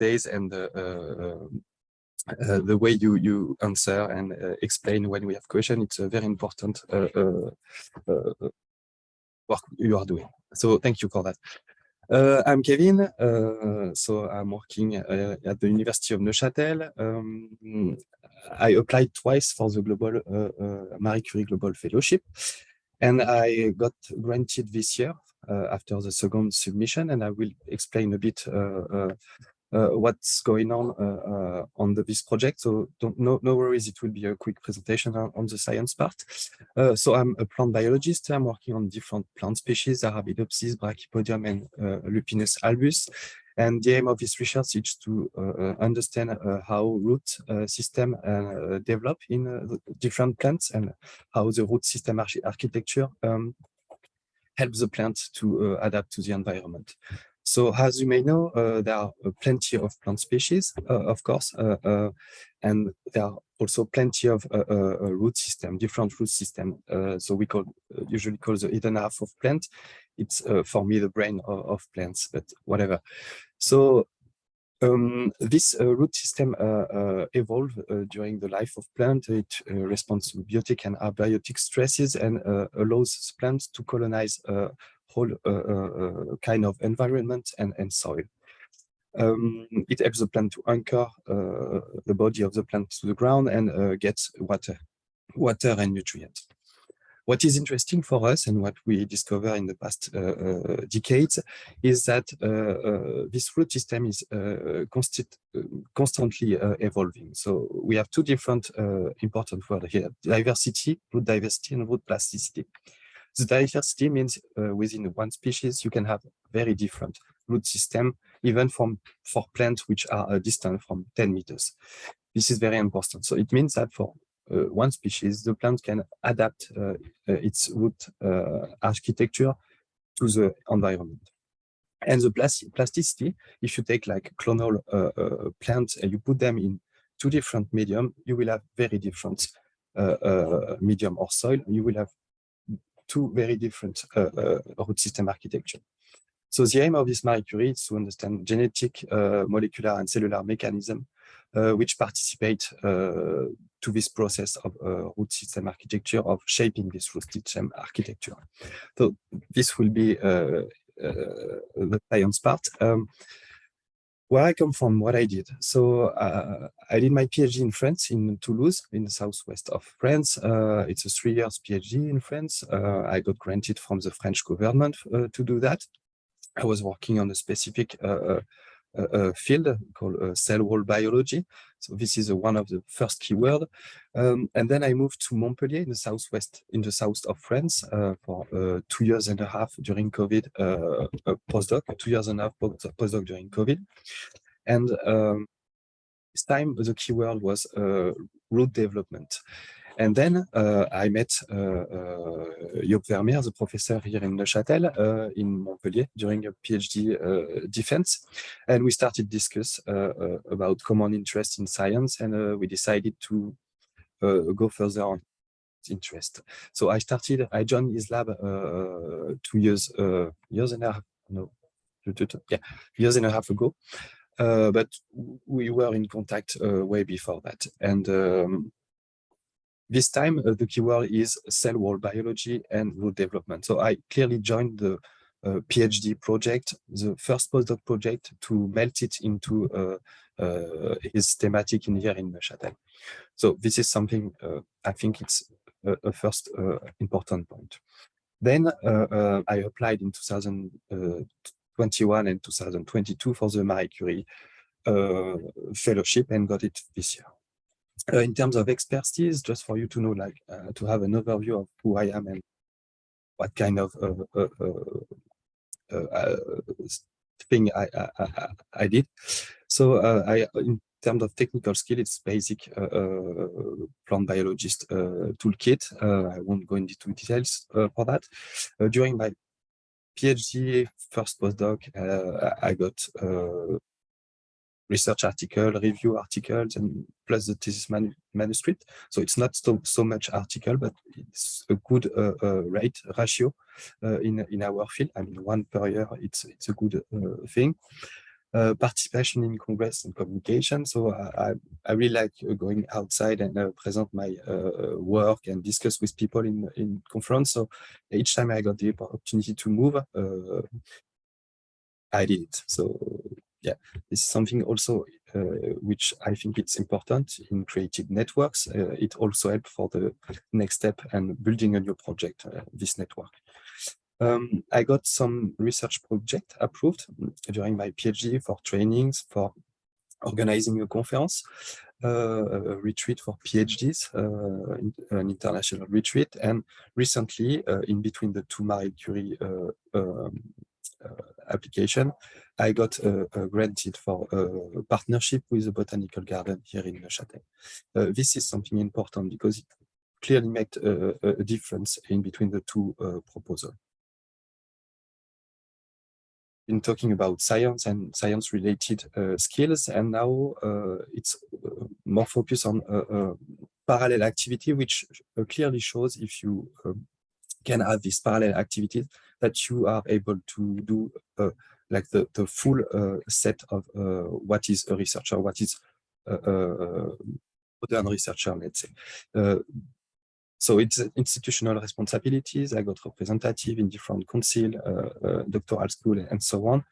days and the way you answer and explain when we have questions. It's a very important work you are doing. So thank you for that. I'm Kevin. So I'm working at the University of Neuchâtel. I applied twice for the global Marie Curie Global Fellowship, and I got granted this year after the second submission. And I will explain a bit what's going on this project. So no worries, it will be a quick presentation on the science part. So I'm a plant biologist. I'm working on different plant species, Arabidopsis, Brachypodium, and Lupinus albus. And the aim of this research is to understand how root system develop in different plants and how the root system architecture helps the plant to adapt to the environment. So as you may know, there are plenty of plant species, of course, and there are also plenty of root system, different root system. So we usually call the hidden half of plant. It's for me the brain of plants, but whatever. So this root system evolved during the life of plant. It responds to biotic and abiotic stresses and allows plants to colonize whole kind of environment and soil. It helps the plant to anchor the body of the plant to the ground and get water and nutrients. What is interesting for us and what we discovered in the past decades is that this root system is constantly evolving. So we have two different important words here: diversity, root diversity, and root plasticity. The diversity means within one species you can have very different root system, even for plants which are distant from 10 meters. This is very important. So it means that for one species, the plant can adapt its root architecture to the environment. And the plasticity, if you take like clonal plants and you put them in two different medium, you will have very different medium or soil. You will have two very different root system architecture. So the aim of this Marie Curie is to understand genetic, molecular, and cellular mechanism which participate to this process of root system architecture, of shaping this root system architecture. So this will be the science part. Where I come from, what I did. So I did my PhD in France, in Toulouse, in the southwest of France. It's a 3 years PhD in France. I got granted from the French government to do that. I was working on a specific field called cell wall biology. So this is one of the first keyword. And then I moved to Montpellier in the southwest, in the south of France for 2 years and a half during COVID, postdoc, 2 years and a half postdoc during COVID. And this time the keyword was root development. And then I met Job Vermeer, the professor here in Neuchâtel, in Montpellier, during a PhD defense. And we started discuss about common interest in science, and we decided to go further on interest. So I joined his lab 2 years, years and a half, no, yeah, years and a half ago. But we were in contact way before that. And this time, the keyword is cell wall biology and root development. So I clearly joined the PhD project, the first postdoc project, to melt it into his thematic in here in Neuchâtel. So this is something I think it's a first important point. Then I applied in 2021 and 2022 for the Marie Curie fellowship and got it this year. In terms of expertise, just for you to know, like to have an overview of who I am and what kind of thing I did. So in terms of technical skill, it's basic plant biologist toolkit. I won't go into details for that. During my PhD first postdoc, I got research article, review articles, and plus the thesis manuscript. So it's not so much article, but it's a good ratio in our field. I mean, 1 per year, it's a good thing. Participation in Congress and communication. So I really like going outside and present my work and discuss with people in conference. So each time I got the opportunity to move, I did it. So yeah, this is something also which I think it's important in creative networks. It also helps for the next step and building a new project, this network. I got some research project approved during my PhD for trainings, for organizing a conference, a retreat for PhDs, an international retreat. And recently, in between the two Marie Curie application, I got granted for a partnership with a botanical garden here in Neuchâtel. This is something important because it clearly made a difference in between the two proposals. Been talking about science and science-related skills, and now it's more focused on parallel activity, which clearly shows if you can have these parallel activities that you are able to do like the full set of what is a researcher, what is a modern researcher, let's say. So it's institutional responsibilities. I got representative in different council, doctoral school, and so on.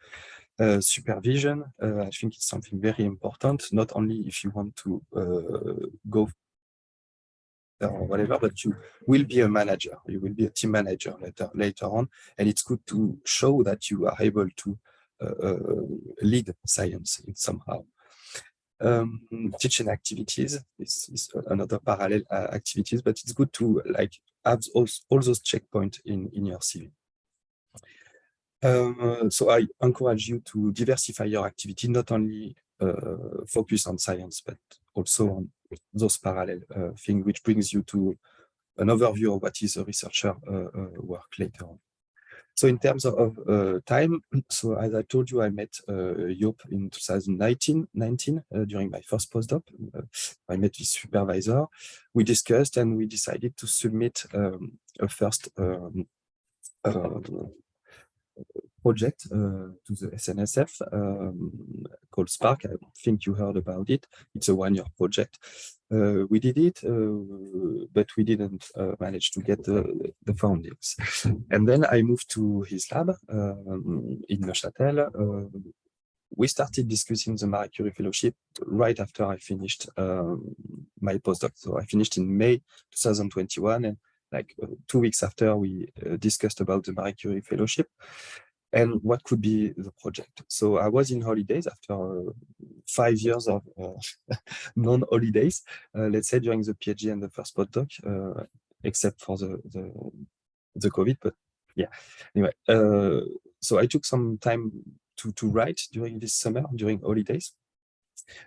Supervision, I think it's something very important, not only if you want to go or whatever, but you will be a manager. You will be a team manager later on, and it's good to show that you are able to lead science in somehow. Teaching activities is another parallel activities, but it's good to like have all those checkpoints in your CV. So I encourage you to diversify your activity, not only focus on science, but also on those parallel things, which brings you to an overview of what is a researcher work later on. So in terms of time, so as I told you, I met Joop in 2019 during my first postdoc. I met his supervisor. We discussed and we decided to submit a first project to the SNSF called Spark. I think you heard about it. It's a one-year project. We did it, but we didn't manage to get the fundings. And then I moved to his lab in Neuchâtel. We started discussing the Marie Curie Fellowship right after I finished my postdoc. So I finished in May 2021, and like 2 weeks after, we discussed about the Marie Curie Fellowship and what could be the project. So I was in holidays after 5 years of non-holidays, let's say during the PhD and the first postdoc, except for the COVID, but yeah. Anyway, so I took some time to write during this summer, during holidays.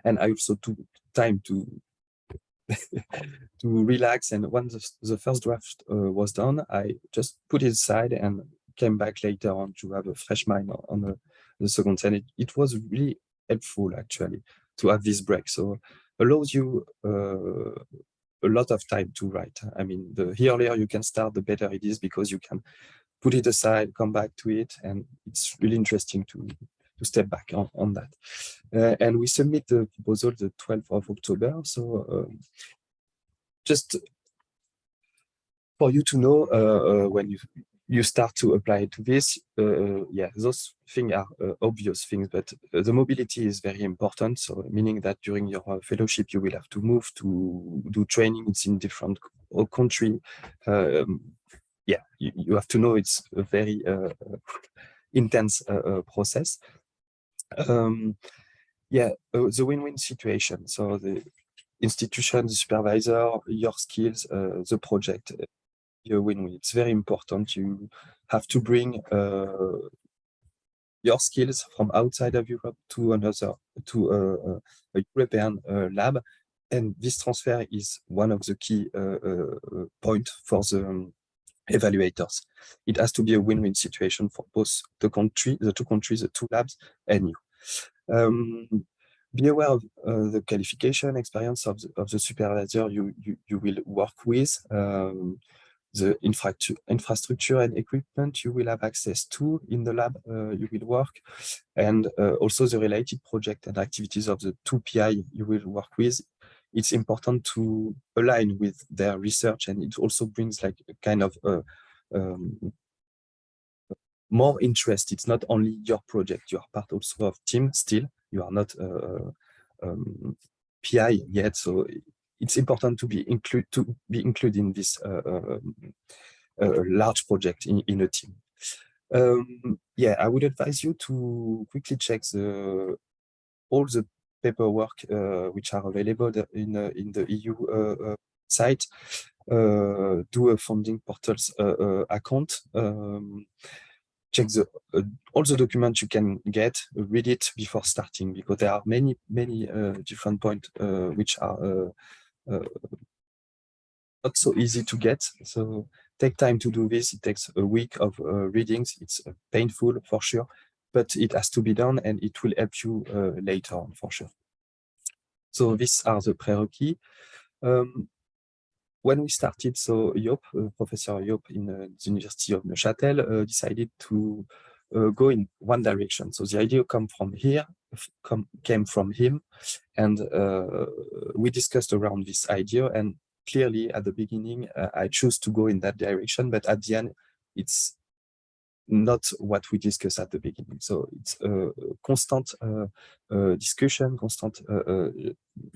And I also took time to to relax. And when the first draft was done, I just put it aside and came back later on to have a fresh mind on the second. And it was really helpful, actually, to have this break. So allows you a lot of time to write. I mean, the earlier you can start, the better it is, because you can put it aside, come back to it, and it's really interesting to step back on that. And we submit the proposal the 12th of October. So just for you to know when you start to apply to this, yeah, those things are obvious things, but the mobility is very important. So meaning that during your fellowship, you will have to move to do trainings in different country. Yeah, you have to know it's a very intense process. Yeah, the win-win situation. So the institution, the supervisor, your skills, the project, your win-win. It's very important. You have to bring your skills from outside of Europe to a European lab, and this transfer is one of the key points for the evaluators. It has to be a win-win situation for both the two countries, the two labs, and you. Be aware of the qualification experience of the supervisor you will work with. the infrastructure and equipment you will have access to in the lab you will work, and also the related project and activities of the two PI you will work with. It's important to align with their research, and it also brings like a kind of more interest. It's not only your project, you are part also of team still. You are not PI yet, so it's important to be included in this large project in a team. Yeah, I would advise you to quickly check all the paperwork which are available in the EU site. Do a funding portals account. Check all the documents you can get, read it before starting, because there are many different points which are not so easy to get. So take time to do this. It takes a week of readings. It's painful for sure, but it has to be done, and it will help you later on for sure. So these are the prerequisites. When we started, so Joop, Professor Joop in the University of Neuchâtel decided to go in one direction. So the idea came from him, and we discussed around this idea. And clearly, at the beginning, I chose to go in that direction, but at the end, it's not what we discussed at the beginning. So it's a constant discussion, constant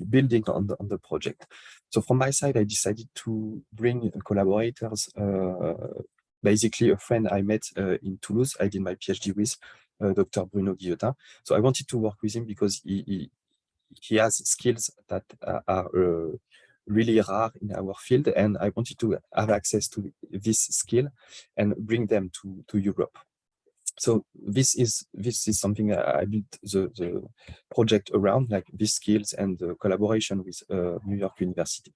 building on the project. So from my side, I decided to bring collaborators, basically a friend I met in Toulouse. I did my PhD with Dr. Bruno Guillotin. So I wanted to work with him because he has skills that are really rare in our field, and I wanted to have access to this skill and bring them to Europe. So this is something I built the project around, like these skills and the collaboration with New York University.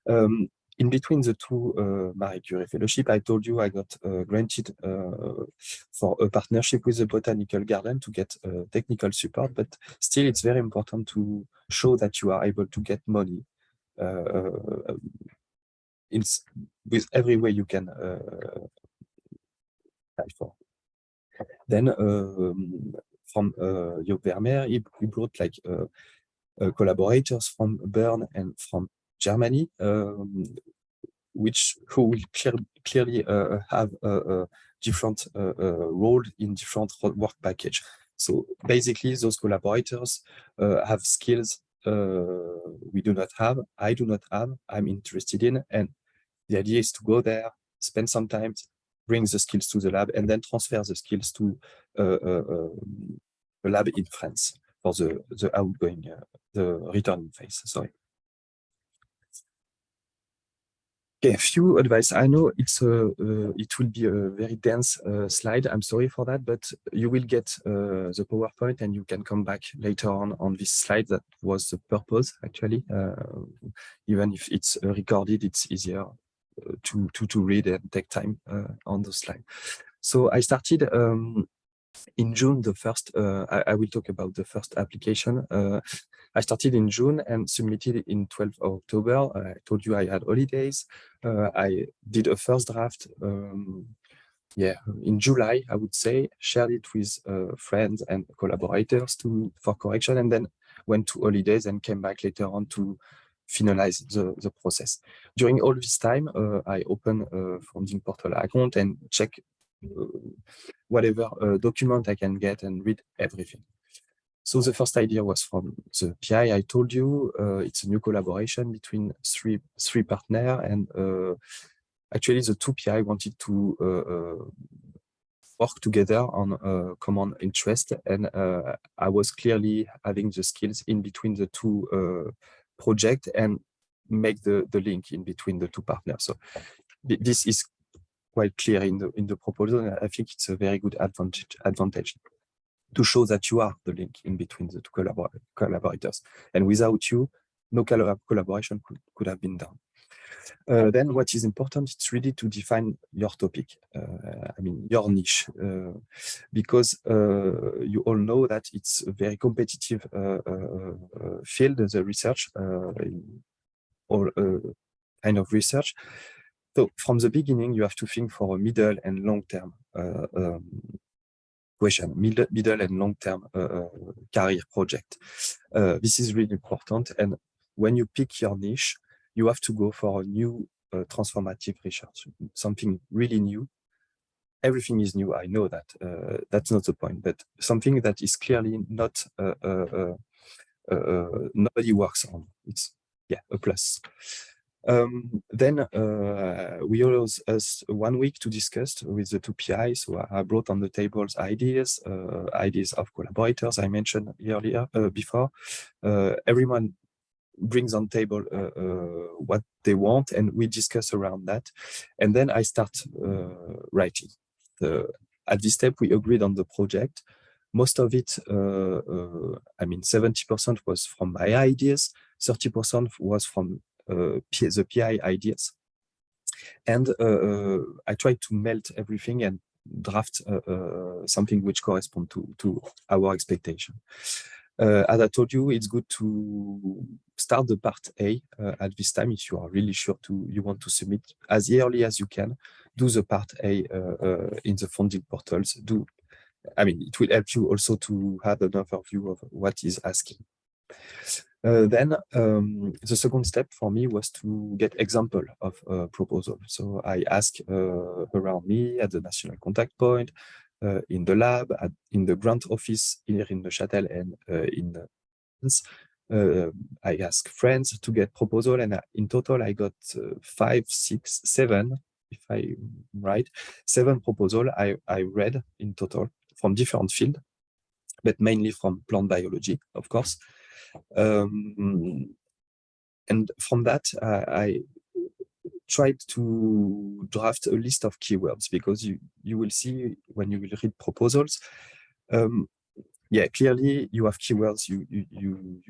In between the two Marie Curie fellowship, I told you I got granted for a partnership with the Botanical Garden to get technical support, but still it's very important to show that you are able to get money with every way you can apply for. Then from Joop Vermeer, he brought like collaborators from Bern and from Germany, who will clearly have a different role in different work package. So basically, those collaborators have skills we do not have, I do not have, I'm interested in, and the idea is to go there, spend some time, bring the skills to the lab, and then transfer the skills to a lab in France for the outgoing, the returning phase. Sorry. Okay, a few advice. I know it will be a very dense slide. I'm sorry for that, but you will get the PowerPoint, and you can come back later on this slide. That was the purpose, actually. Even if it's recorded, it's easier to read and take time on the slide. So I started in June. The first, I will talk about the first application. I started in June and submitted in 12th of October. I told you I had holidays. I did a first draft, in July, I would say, shared it with friends and collaborators for correction, and then went to holidays and came back later on to finalize the process. During all this time, I opened a funding portal account and check whatever document I can get and read everything. So the first idea was from the PI. I told you it's a new collaboration between three partners, and actually the two PI wanted to work together on a common interest, and I was clearly having the skills in between the two projects and make the link in between the two partners. So this is quite clear in the proposal, and I think it's a very good advantage to show that you are the link in between the two collaborators. And without you, no collaboration could have been done. Then what is important, it's really to define your topic, I mean, your niche, because you all know that it's a very competitive field, the research, or kind of research. So from the beginning, you have to think for a middle and long-term question, middle and long-term career project. This is really important. And when you pick your niche, you have to go for a new transformative research, something really new. Everything is new. I know that. That's not the point, but something that is clearly not nobody works on. It's a plus. Then we allows us 1 week to discuss with the two PIs. So I brought on the tables ideas of collaborators I mentioned earlier before. Everyone brings on table what they want, and we discuss around that. And then I start writing. At this step, we agreed on the project. Most of it, 70% was from my ideas, 30% was from the PI ideas. And I tried to melt everything and draft something which corresponds to our expectation. As I told you, it's good to start the part A at this time if you are really sure you want to submit as early as you can. Do the part A in the funding portals. It will help you also to have an overview of what is asking. Then the second step for me was to get example of proposal. So I asked around me at the national contact point, in the lab, in the grant office here in Neuchâtel and in France. I asked friends to get proposal, and in total I got 5, 6, 7, if I'm right, 7 proposal I read in total from different fields, but mainly from plant biology, of course. And from that, I tried to draft a list of keywords, because you will see when you will read proposals, clearly you have keywords you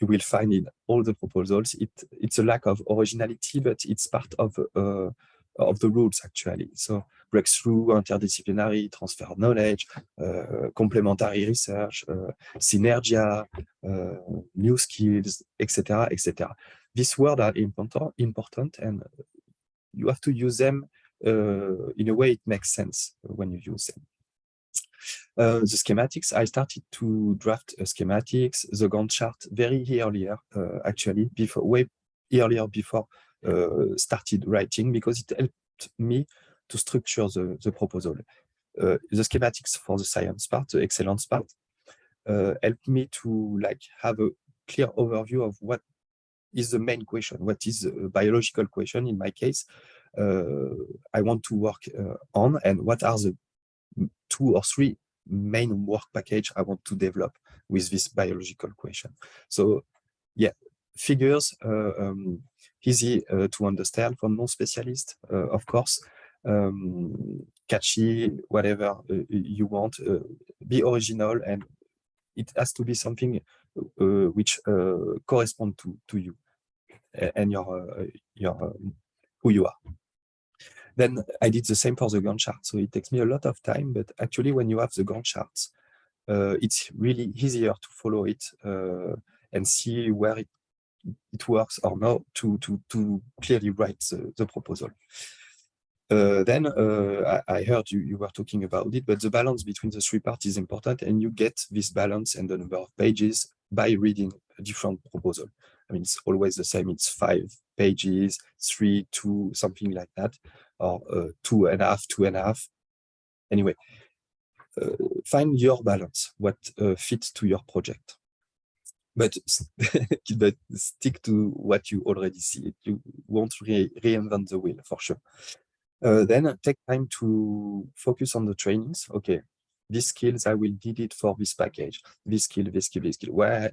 will find in all the proposals. It's a lack of originality, but it's part of the rules actually. So breakthrough, interdisciplinary, transfer of knowledge, complementary research, synergia, new skills, etc., etc. These words are important, and you have to use them in a way it makes sense when you use them. The schematics, I started to draft schematics, the Gantt chart very earlier, actually, way earlier before started writing, because it helped me to structure the proposal. The schematics for the science part, the excellence part, helped me to have a clear overview of what is the main question, what is a biological question in my case I want to work on, and what are the 2 or 3 main work package I want to develop with this biological question. So figures, easy to understand for non-specialists, of course, catchy, whatever you want, be original, and it has to be something which correspond to you and your who you are. Then I did the same for the Gantt chart. So it takes me a lot of time, but actually when you have the Gantt charts, it's really easier to follow it and see where it works or not to clearly write the proposal. Then I heard you were talking about it, but the balance between the 3 parts is important, and you get this balance and the number of pages by reading a different proposal. It's always the same. It's 5 pages, 3, 2, something like that, or 2.5, 2.5. Anyway, find your balance, what fits to your project. But stick to what you already see. You won't reinvent the wheel, for sure. Then take time to focus on the trainings. Okay, these skills, I will need it for this package. This skill. Where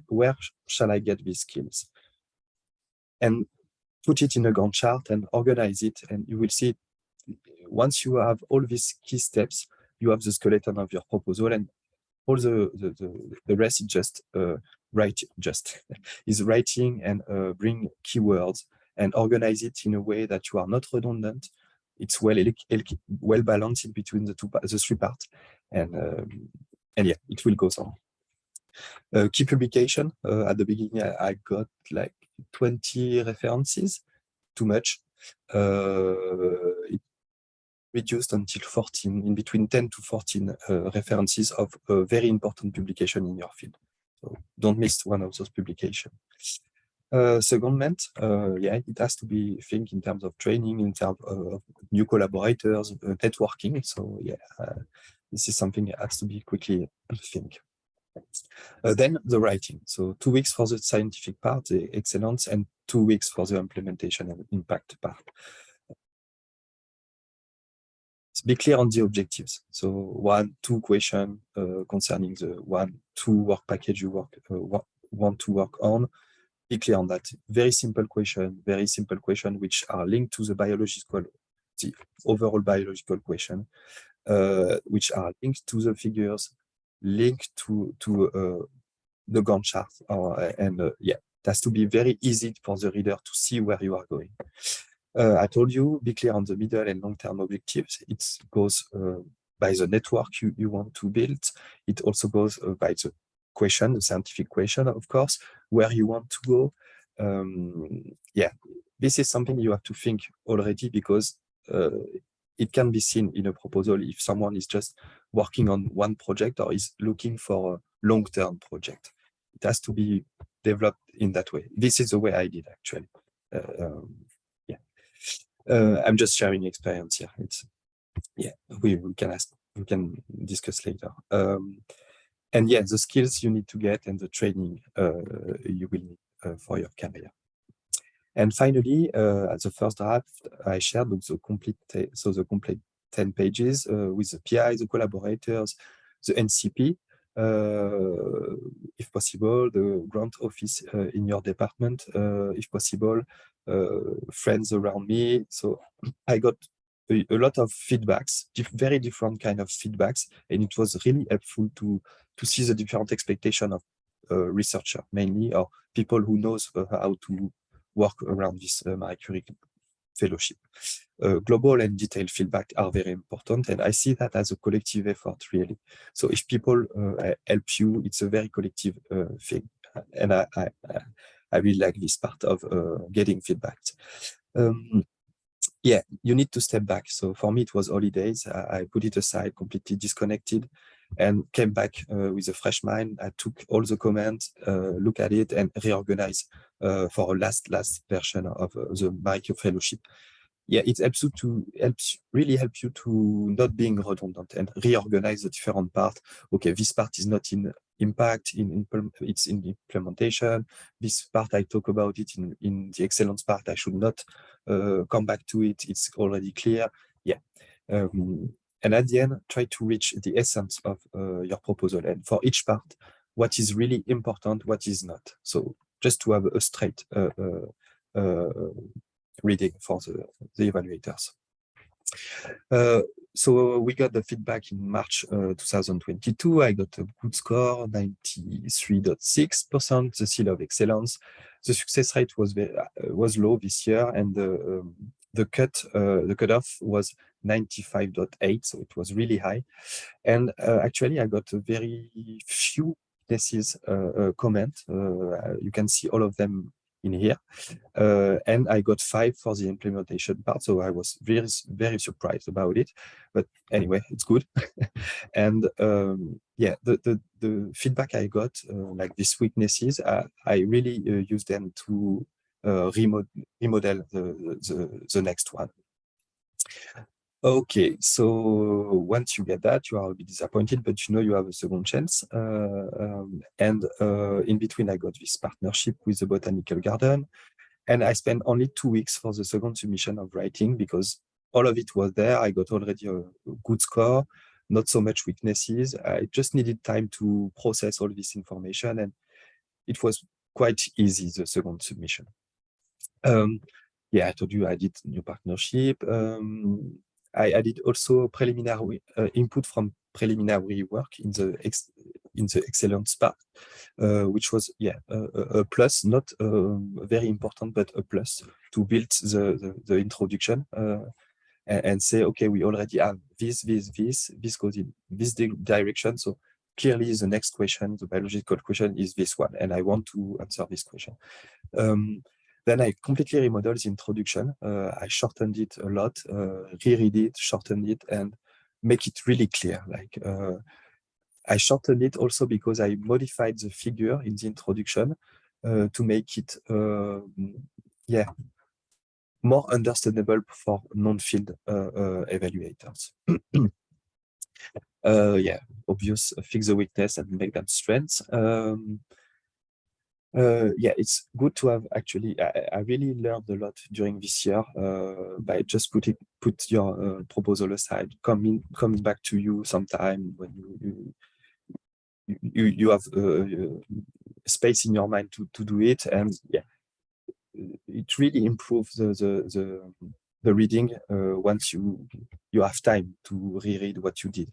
shall I get these skills? And put it in a Gantt chart and organize it, and you will see, once you have all these key steps, you have the skeleton of your proposal, and all the rest is just writing and bring keywords and organize it in a way that you are not redundant. It's well balanced in between the 3 parts, and it will go on. Key publication, at the beginning I got 20 references, too much. It reduced until 14, in between 10 to 14 references of very important publication in your field. So don't miss one of those publications. Secondment, yeah, it has to be think in terms of training, in terms of new collaborators, networking. So yeah, this is something that has to be quickly think. Then the writing. So 2 weeks for the scientific part, the excellence, and 2 weeks for the implementation and impact part. Be clear on the objectives. So 1, 2 questions concerning the 1, 2 work package you want to work on. Be clear on that. Very simple question which are linked to the overall biological question, which are linked to the figures, linked to the Gantt chart, yeah, it has to be very easy for the reader to see where you are going. I told you, be clear on the middle and long-term objectives. It goes by the network you want to build. It also goes by the question, the scientific question, of course, where you want to go. Yeah, this is something you have to think already, because it can be seen in a proposal if someone is just working on one project or is looking for a long-term project. It has to be developed in that way. This is the way I did, actually. Yeah, I'm just sharing experience here. It's, yeah, we can discuss later. And yeah, the skills you need to get and the training you will need for your career. And finally, at the first draft, I shared the complete 10 pages with the PI, the collaborators, the NCP, if possible, the grant office in your department, if possible, friends around me. So I got a lot of feedbacks, very different kind of feedbacks, and it was really helpful to see the different expectation of researcher, mainly, or people who knows how to work around this Marie Curie fellowship. Global and detailed feedback are very important, and I see that as a collective effort, really. So if people help you, it's a very collective thing, and I really like this part of getting feedback. Yeah, you need to step back. So for me, it was holidays. I put it aside, completely disconnected, and came back with a fresh mind. I took all the comments, look at it, and reorganize for a last version of the Marie Curie Fellowship. Yeah, it helps you really help you to not being redundant and reorganize the different part. Okay, this part is not in impact, it's in implementation. This part I talk about it in the excellence part. I should not come back to it. It's already clear. Yeah. And at the end, try to reach the essence of your proposal. And for each part, what is really important, what is not. So just to have a straight reading for the evaluators. So we got the feedback in March 2022. I got a good score, 93.6%, the seal of excellence. The success rate was low this year, and the cutoff was 95.8, so it was really high. And actually, I got a very few thesis comment. You can see all of them in here, and I got 5 for the implementation part, so I was very, very surprised about it. But anyway, it's good. And yeah, the feedback I got, like these weaknesses, I really use them to remodel the next one. Okay, so once you get that, you are a bit disappointed, but you know you have a second chance. And in between, I got this partnership with the Botanical Garden, and I spent only 2 weeks for the second submission of writing, because all of it was there. I got already a good score, not so much weaknesses. I just needed time to process all this information, and it was quite easy, the second submission. Yeah, I told you I did new partnership. I added also preliminary input from preliminary work in the excellence part, which was, yeah, a plus, not very important, but a plus to build the introduction and say, okay, we already have this goes in this direction. So clearly the next question, the biological question, is this one, and I want to answer this question. Then I completely remodeled the introduction. I shortened it a lot, reread it, shortened it, and make it really clear. Like I shortened it also because I modified the figure in the introduction to make it, more understandable for non-field evaluators. Obvious, fix the weakness and make them strengths. It's good to have actually. I really learned a lot during this year by just put your proposal aside, coming back to you sometime when you have space in your mind to do it, and it really improves the reading once you have time to reread what you did.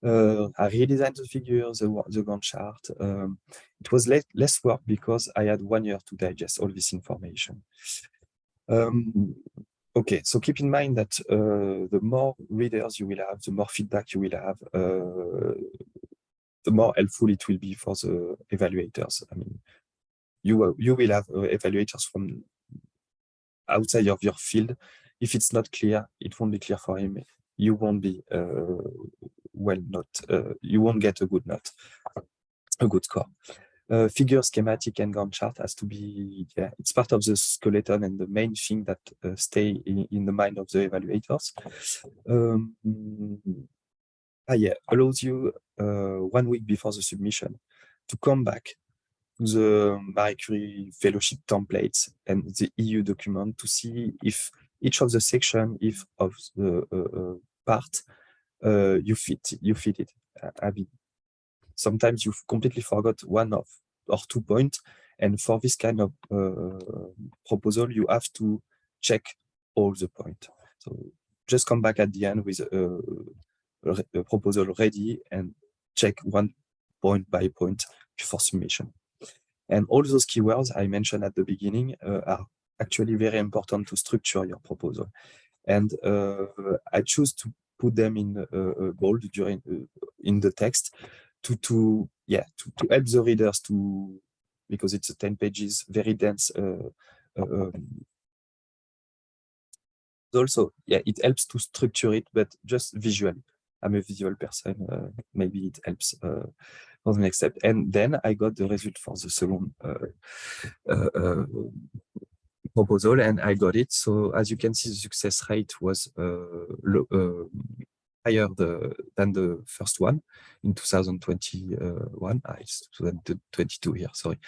I redesigned the figures, the Gantt chart. It was less work because I had 1 year to digest all this information. Okay, so keep in mind that the more readers you will have, the more feedback you will have, the more helpful it will be for the evaluators. I mean, you will have evaluators from outside of your field. If it's not clear, it won't be clear for him. You won't be you won't get a good note, a good score. Figure, schematic, and Gantt chart has to be, it's part of the skeleton and the main thing that stay in the mind of the evaluators. Allows you 1 week before the submission to come back to the Marie Curie fellowship templates and the EU document to see if each of the section, if of the part, you fit it. I mean, sometimes you've completely forgot 1 or 2 points, and for this kind of proposal, you have to check all the points. So just come back at the end with a proposal ready and check 1 point by point before submission. And all those keywords I mentioned at the beginning are actually very important to structure your proposal. And I choose to put them in bold during in the text to help the readers because it's 10 pages, very dense. Also, it helps to structure it, but just visually. I'm a visual person. Maybe it helps for the next step. And then I got the result for the second proposal, and I got it. So as you can see, the success rate was higher than the first one in 2021. It's 2022 here, sorry.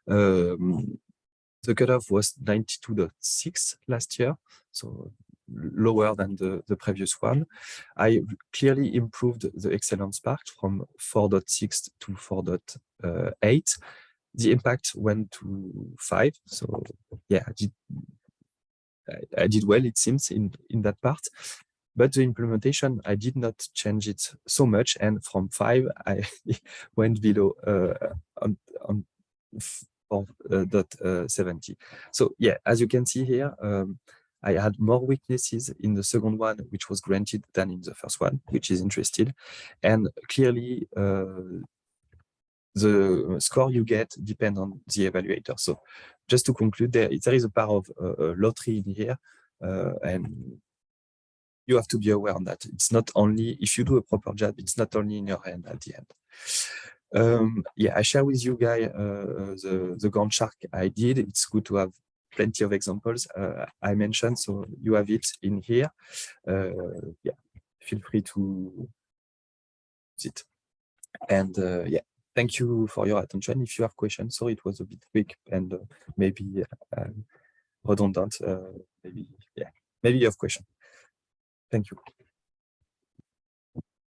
The cutoff was 92.6 last year, so lower than the previous one. I clearly improved the excellence part from 4.6 to 4.8. The impact went to 5. So yeah, I did well, it seems, in that part. But the implementation, I did not change it so much, and from 5, I went below on 4.70. So yeah, as you can see here, I had more weaknesses in the second one, which was granted, than in the first one, which is interesting. And clearly, the score you get depends on the evaluator. So just to conclude, there is a part of lottery in here, and you have to be aware of that. It's not only, if you do a proper job, it's not only in your hand at the end. I share with you guys the Gantt chart I did. It's good to have plenty of examples I mentioned, so you have it in here. Feel free to use it. And thank you for your attention. If you have questions, sorry it was a bit quick and maybe redundant. Maybe you have questions. Thank you.